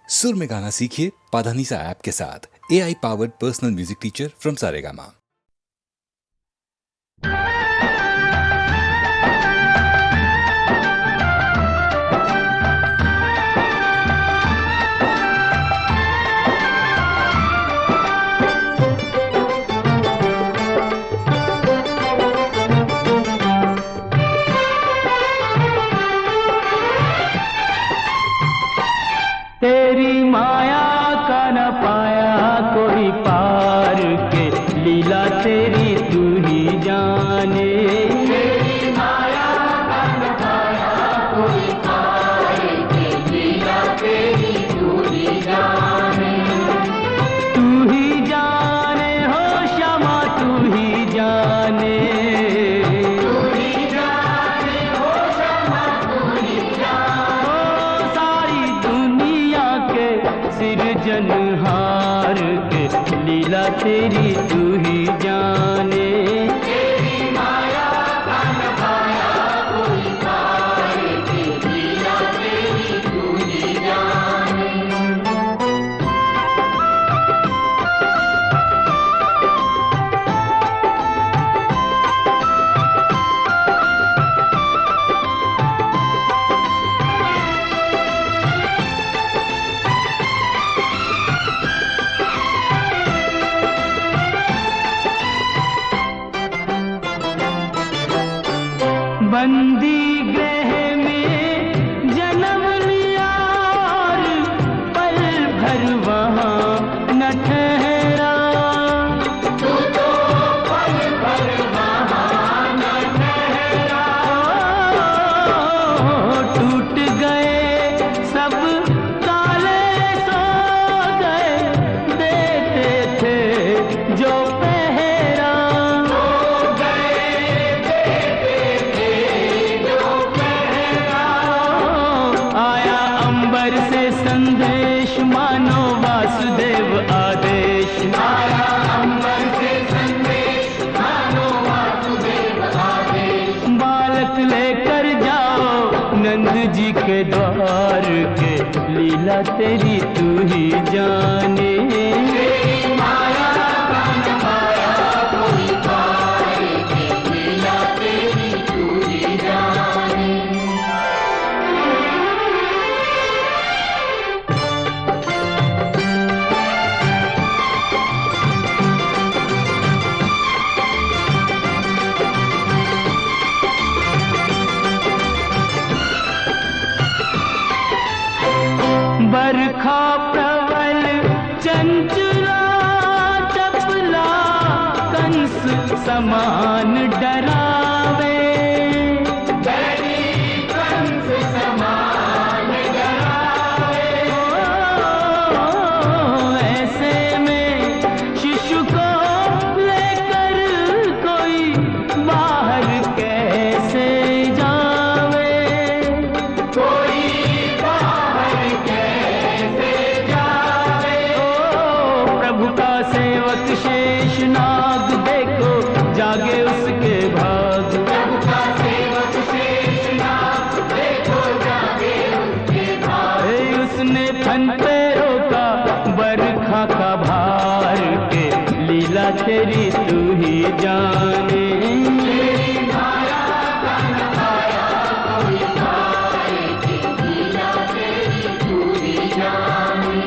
सुर में गाना सीखिए पाधानीसा ऐप के साथ। AI powered personal music teacher from Saregama. तेरी माया का न पाया कोई पार के, लीला तेरी तू ही जाने। तेरी माया का न पाया कोई पार के, लीला तेरी तू ही जाने। तू ही जाने हो श्यामा, तू ही जाने। सिरजनहार के, लीला तेरी तू ही जाने। तेरी माया का न पाया कोई पार के, लीला तेरी तू ही जाने। बंदी गृह में जन्म लिया और पल भर वहाँ न ठहरा। तू तो पल भर वहाँ न ठहरा। टूट गए सब ताले, सो गए देते थे जो पहरा। से संदेश मानो वासुदेव आदेश। आया अंबर से संदेश मानो वासुदेव आदेश। बालक लेकर जाओ नंद जी के द्वार के, लीला तेरी तू ही जाने। तेरी माया का न पाया कोई पार के, लीला तेरी तू ही जाने। बरखा प्रबल चंचला चपला, कंस समान डरावे। कंस समान डरावे। ऐसे में शिशु को लेकर कोई बाहर कैसे जावे। कोई शेष नाग देखो जागे उसके भाग। प्रभु का सेवक शेष नाग देखो जागे उसके भाग। उसने फन पे रोका बरखा का भार के, लीला तेरी तू ही जाने। तेरी माया का न पाया कोई पार के, लीला तेरी तू ही जाने।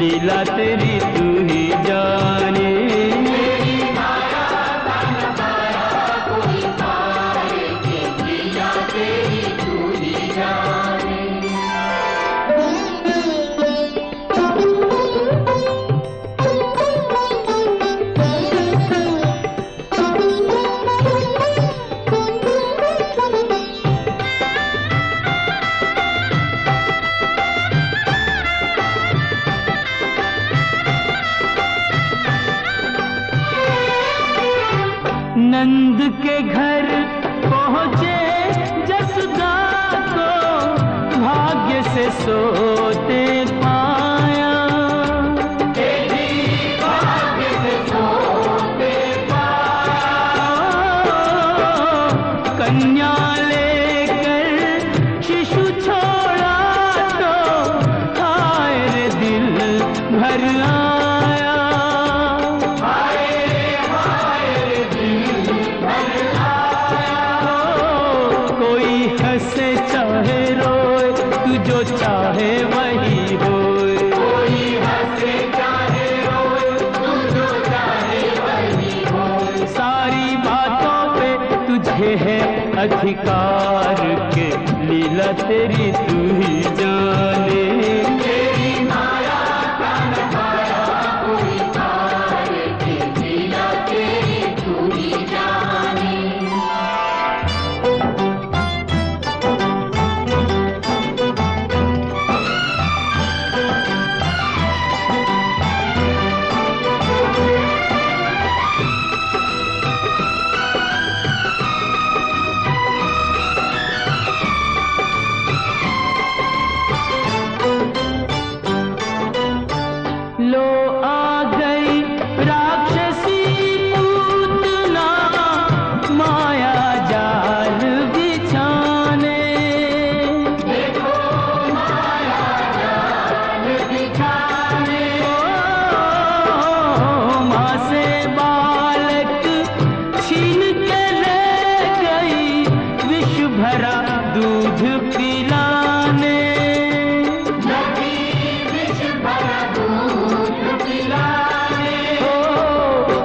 लीला तेरी तू ही जाने। नंद के घर पहुँचे जसोदा को भाग्य से सोते पाया। भाग्य से सोते पाया। कन्या लेकर शिशु छोड़ा तो हाय रे दिल भर आया। हंसे चाहे रोए तू जो चाहे वही होए। कोई हंसे चाहे रोए तू जो चाहे वही होए। सारी बातों पे तुझे है अधिकार के लीला तेरी तू ही जाने। तेरी माया का नजारा कोई पार के लीला तेरी तू ही जाने। लो आ गई राक्षसी पूतना माया जाल बिछाने। देखो माया जाल बिछाने। माँ से बालक छीन के ले गई विष भरा दूध पिलाने।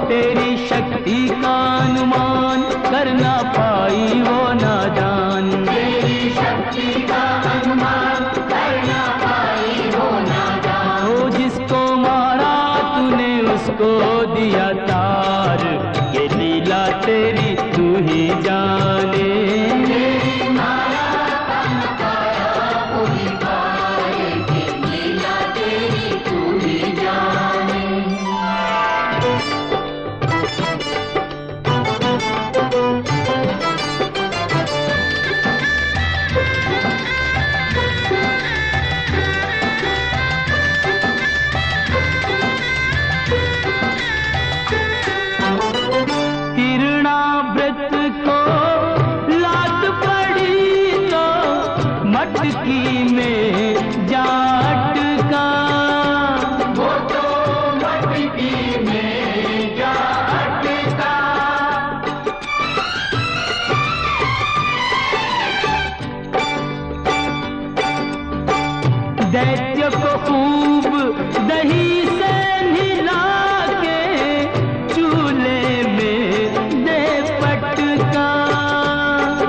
तेरी शक्ति का अनुमान कर ना पाई वो नादान। तेरी शक्ति का अनुमान कर ना पाई वो नादान। ओ जिसको मारा तूने उसको दिया तार। ये लीला तेरी तू ही जाने। तेरी माया का नजारा कोई पार के लीला तेरी तू ही जाने। तिरणाव्रत को लात पड़ी तो मटकी में जा अटका। वो तो मटकी में जा अटका। दैत्य को खूब दही से नहला के चूल्हे में दे पटका।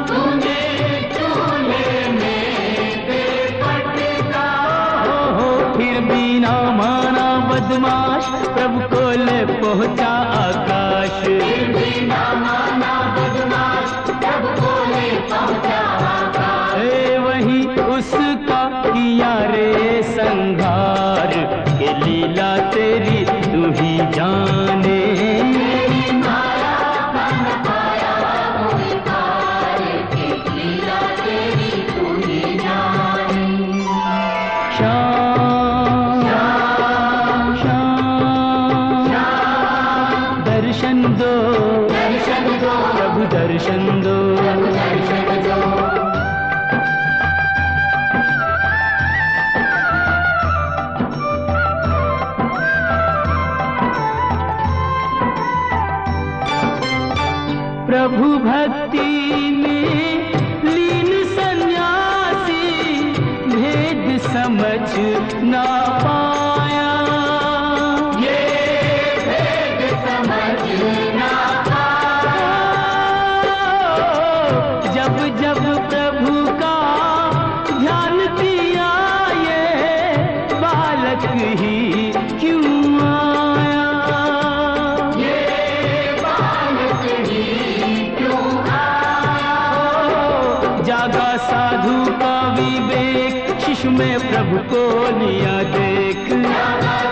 तूने चूल्हे में दे पटका। हो फिर भी ना माना बदमाश प्रभु को ले पहुँचा आकाश। फिर भी ना माना बदमाश प्रभु को ले पहुँचा आकाश। वही उसका किया रे संघार। के लीला तेरी तू ही जाने। तेरी माया का नजारा कोई पार के लीला तेरी तू ही जाने। श्याम श्याम श्याम दर्शन दो प्रभु दर्शन दो। प्रभु भक्ति में लीन सन्यासी भेद समझ ना पाया। में प्रभु को लिया देख,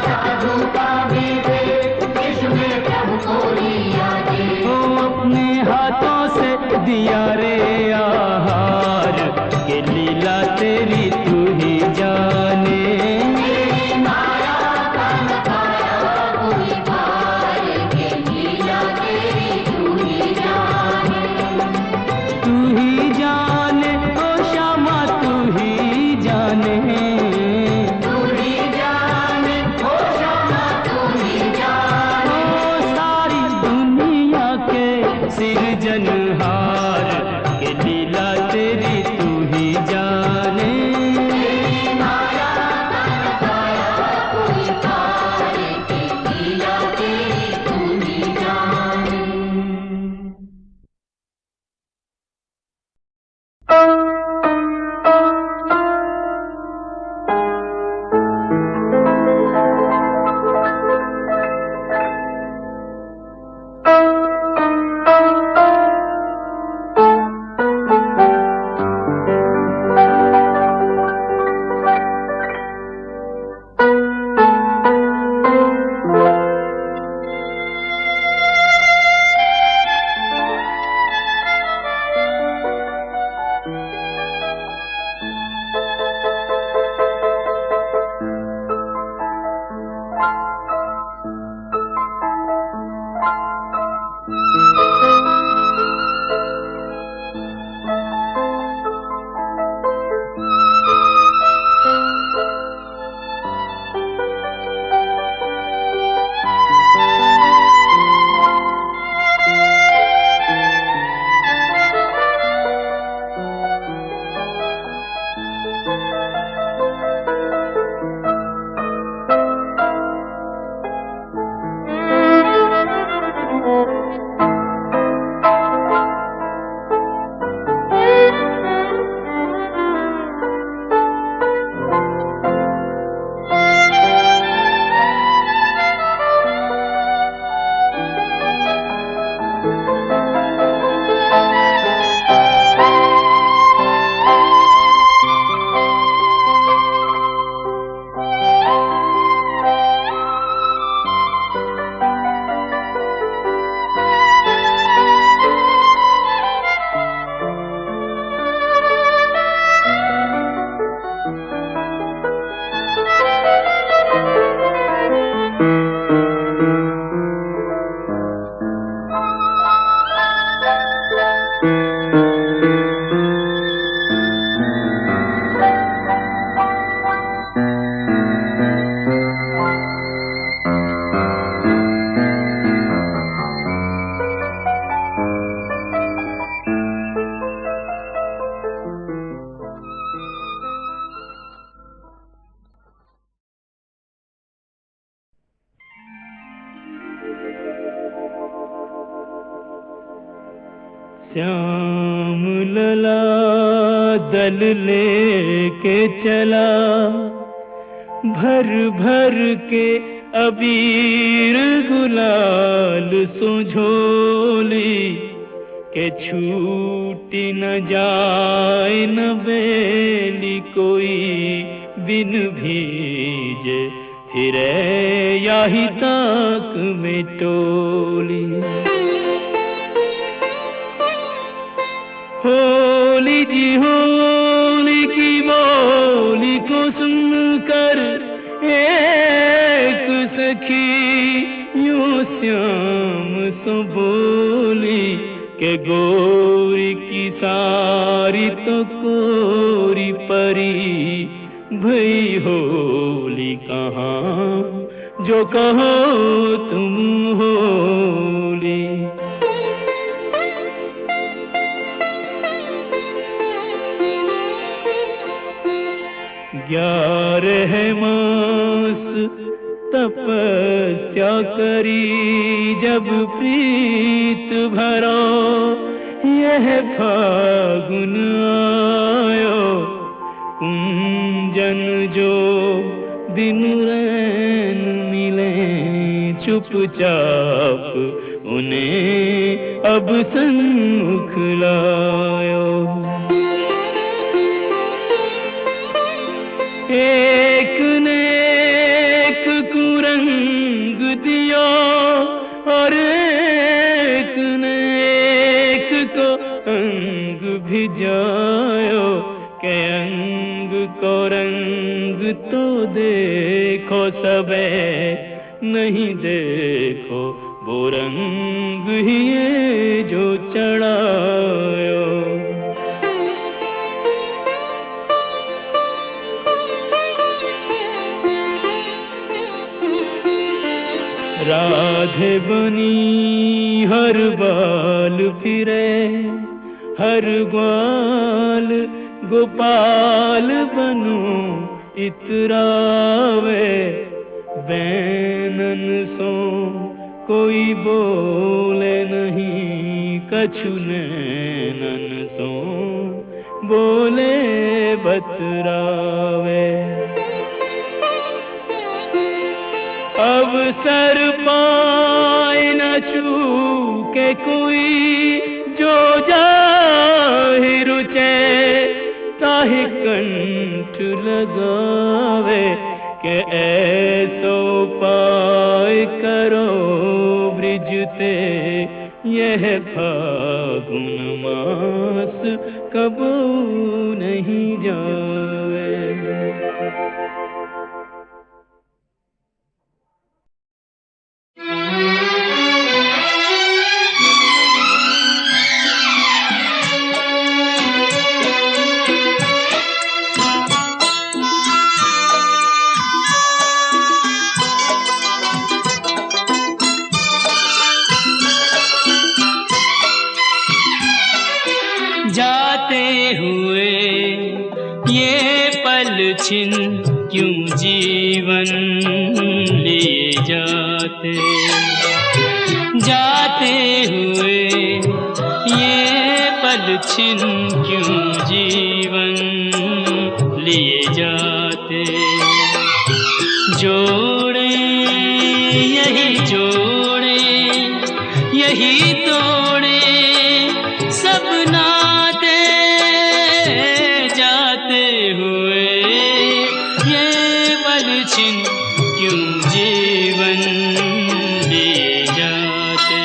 साधु का भी देख, विश्व में प्रभु को लिया देख। ओ अपने हाथों से दिया रे आहार, के लीला तेरी तू ही जाने। श्याम लला दल लेके चला, भर भर के अबीर गुलाल सुझोली, के छूटी न जाए न बेली कोई बिन भीजे, फिरे याही ताक में टोली। होली जी होली की बोली को सुनकर एक सखी यूं श्याम सो बोली, के गोरी की सारी तो कोरी परी, भई होली कहाँ जो कहो तुम होली। 11 मास तपस्या करी जब प्रीत भरा, यह फागुन आयो कुंजन जो दिन रैन मिले चुपचाप, उन्हें अब सन्मुख लायो। एक ने एक कुरंग दियो और एक ने एक को अंग भिजायो के अंग को रंग तो देखो सबे नहीं देखो वो रंग ही ये जो चढ़ायो। राधे बनी हर बाल फिरे हर ग्वाल गोपाल बनू इतरावे बैनन सो कोई बोले नहीं कछु नैनन सो बोले बतरावे। अवसर पाए न चूके कोई जो जाहि रुचे ताहि कंठ लगावे के ऐसो पाए करो ब्रिजते यह फागुन मास कबू नहीं जावे। छिन क्यों जीवन लिए जाते जाते हुए ये पल छिन क्यों जीवन लिए जाते। जोड़े यही तोड़े सब नाते जाते हुए छिन क्यों जीवन लिए जाते।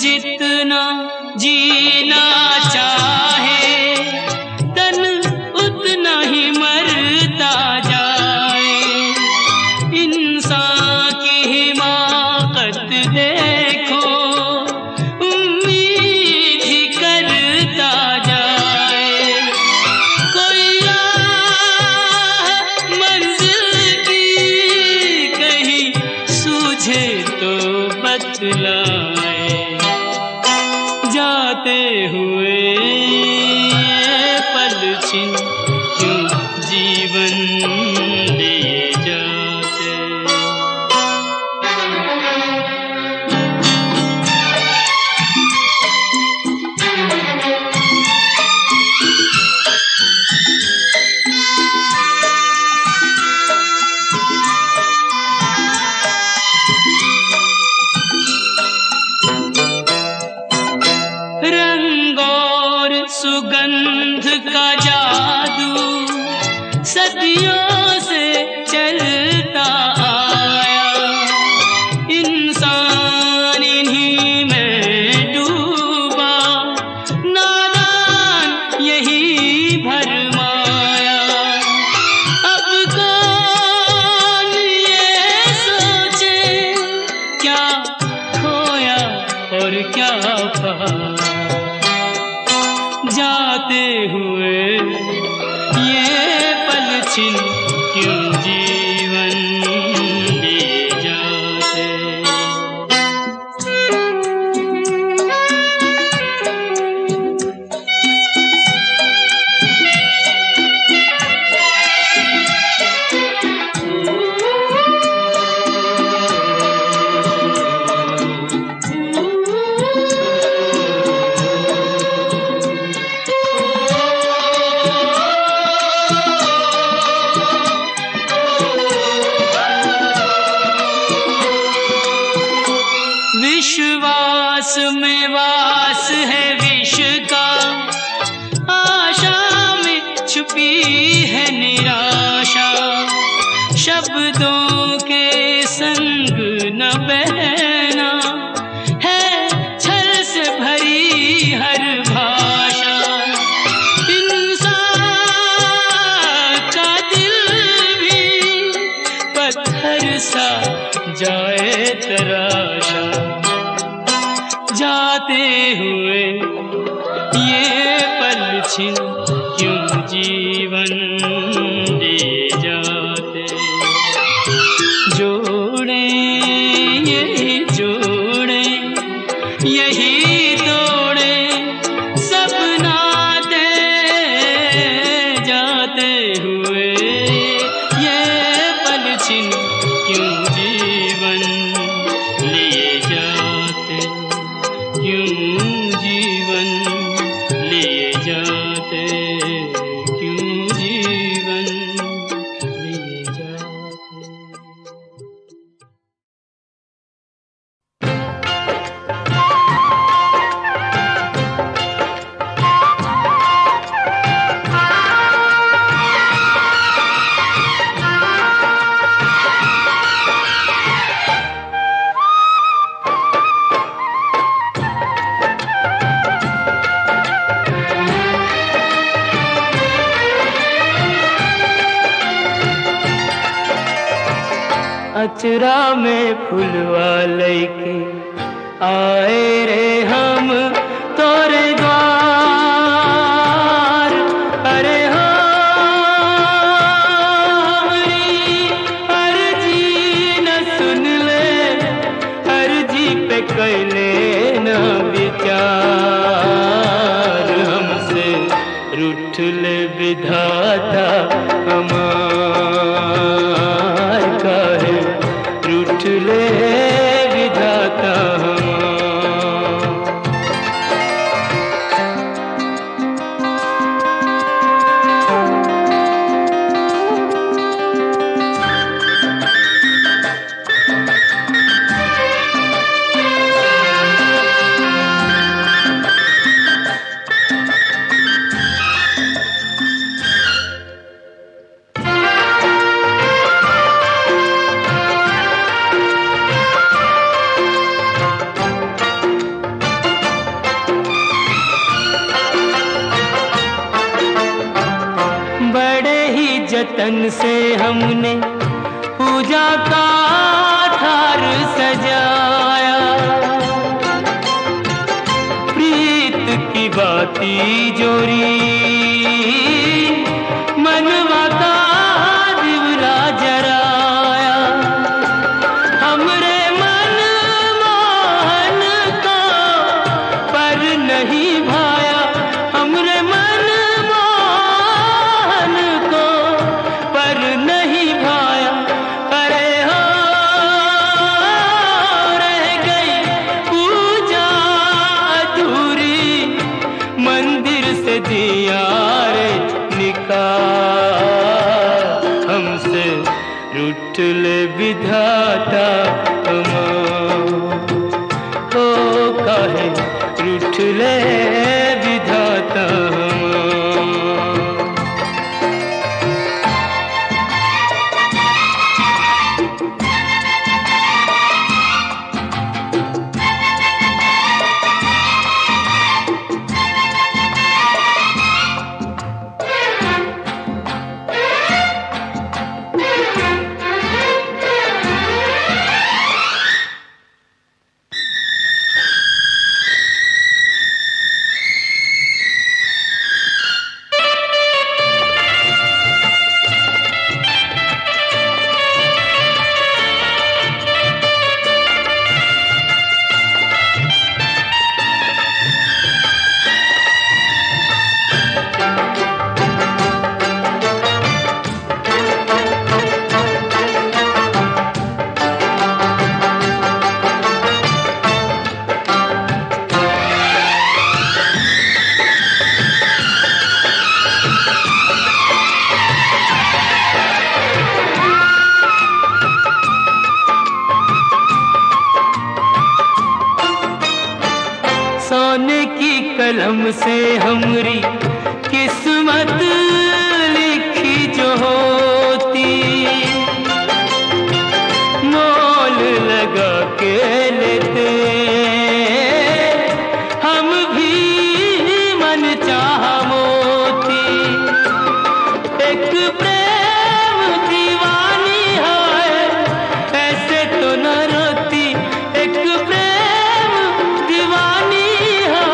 जितना जीना चाहे तन उतना ही मरता जाए। इंसान की हिमाकत देखो उम्मीद ही करता जाए। कोई मंजिल की कहीं सूझे तो बतलाए। जाते हुए पल छिन क्यों जीवन लिए जाते। सुगंध का जादू उसमें वास है विष का, आशा में छुपी है निराशा, शब्दों के संग न बहना है छल से भरी हर भाषा। इंसान का दिल भी पत्थर सा जाए तराशा, जाते हुए ये पल छिन क्यों जीवन ले जाते। जोड़े यही जोड़े यही तोड़े सब नाते, जाते हुए ये पल छिन क्यों जीवन लिए जाते, क्यों जीवन लिए जाते, क्यों जीवन लिए जाते। अचरा में फुलवा लैके आए रे हम तोरे द्वार। अरे हमारी अर्जी न सुन ले, अर्जी पे कैले न विचार, हमसे रूठ ले विधाता हमार, काहे रूठ ले विधाता हमार। जतन से हमने पूजा का थार सजाया, प्रीत की बाती जोरी मनवा का दिवरा जराया। हमरे मन मोहन को पर नहीं भाया, हमरे मन मोहन को पर नहीं भाया। अरे हो रह गई पूजा अधूरी, मंदिर से दिया रे निकाल, हमसे रूठ ले विधाता हो, काहे रूठ ले विधाता जन्म से हमरी किस्मत लिखी जो होती, मोल लगा के लेते हम भी मन चाह मोती। एक प्रेम दीवानी है ऐसे तो न रोती, एक प्रेम दीवानी है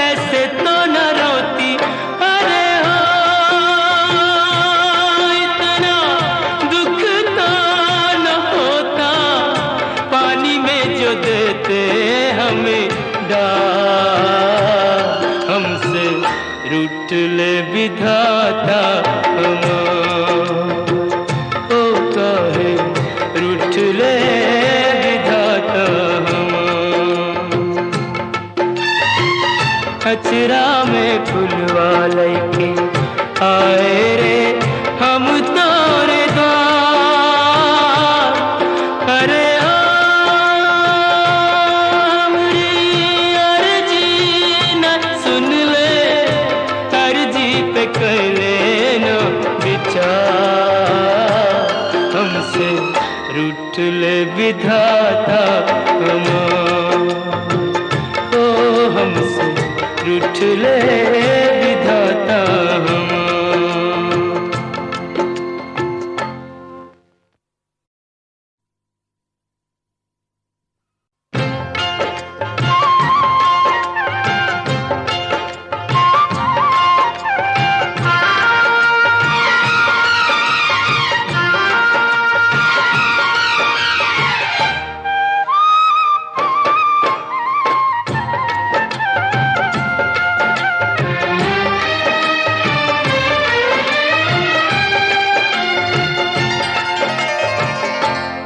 ऐसे तो न रोती। अरे हो इतना दुख तो न होता, पानी में जो देते हमें डाल, हमसे रूठ ले विधाता हम, ओ काहे रूठ ले विधाता हम। अचरा में फुलवा लैके आए रे हम तोरे द्वार। अरे हमरी अर्जी न सुन ले, अर्जी पे कैले न विचार, हमसे रूठ ले विधाता हम, ओ हमसे रूठ ले विधाता हम।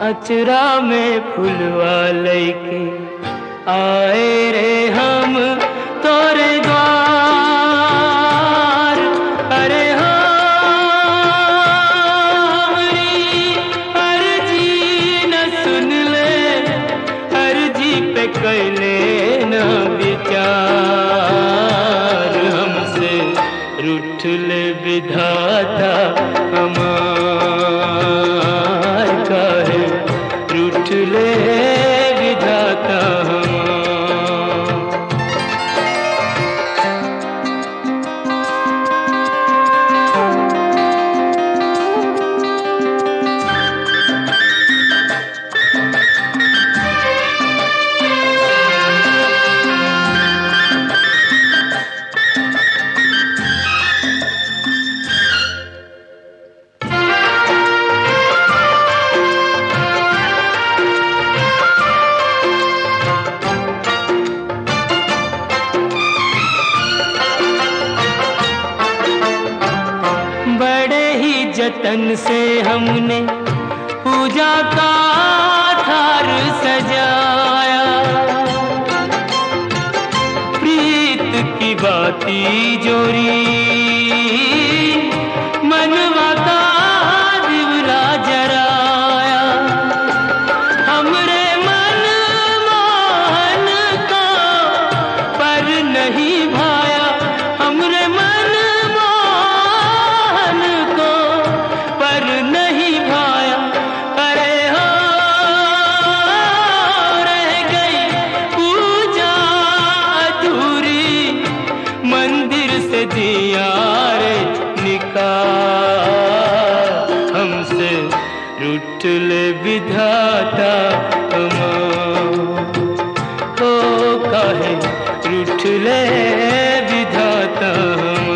अचरा में फुलवा लैके आए रे हम तोरे द्वार। अरे हमरी अर्जी न सुन ले, अर्जी पे कैले न विचार, हमसे रूठ ले विधाता हमार, काहे रूठ ले विधाता हम। जतन से हमने पूजा का थार सजाया, प्रीत की बाती जोरी मनवा का दिवला जराया। हमरे मन मोहन को पर नहीं भाया, हमरे मन मोहन को पर नहीं भाया। अरे हो रह गई पूजा अधूरी, मंदिर से दिया रे निकाल, हमसे रूठ ले विधाता हम, ओ काहे रूठ ले विधाता हम।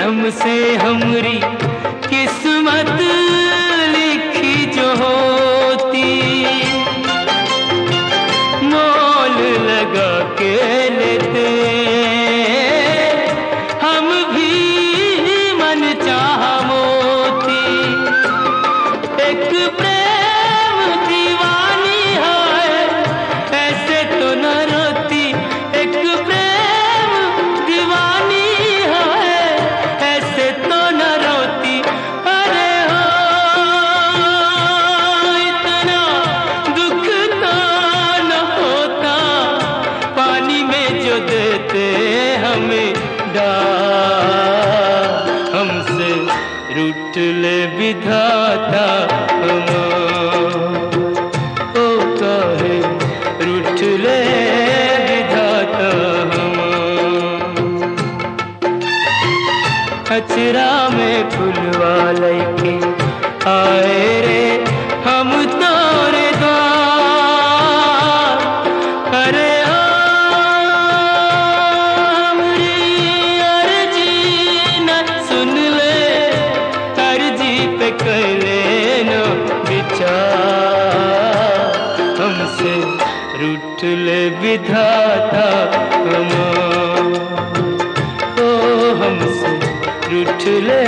जन्म से हमरी किस्मत लिखी जो होती, मोल लगा के लेते हम भी मन चाह मोती। एक प्रेम दीवानी है ऐसे तो न रोती, एक प्रेम दीवानी है ऐसे तो न रोती। अरे हो इतना दुख तो न होता, पानी में जो देते हमें डाल, हमसे रूठ ले विधाता हम, ओ काहे रूठ ले विधाता हम। अचरा में फुलवा लैके आए रे हम तोरे द्वार। अरे हमरी अर्जी न सुन ले, अर्जी पे कर लेना विचार, हमसे रूठ ले विधाता हम, ओ हमसे रूठ ले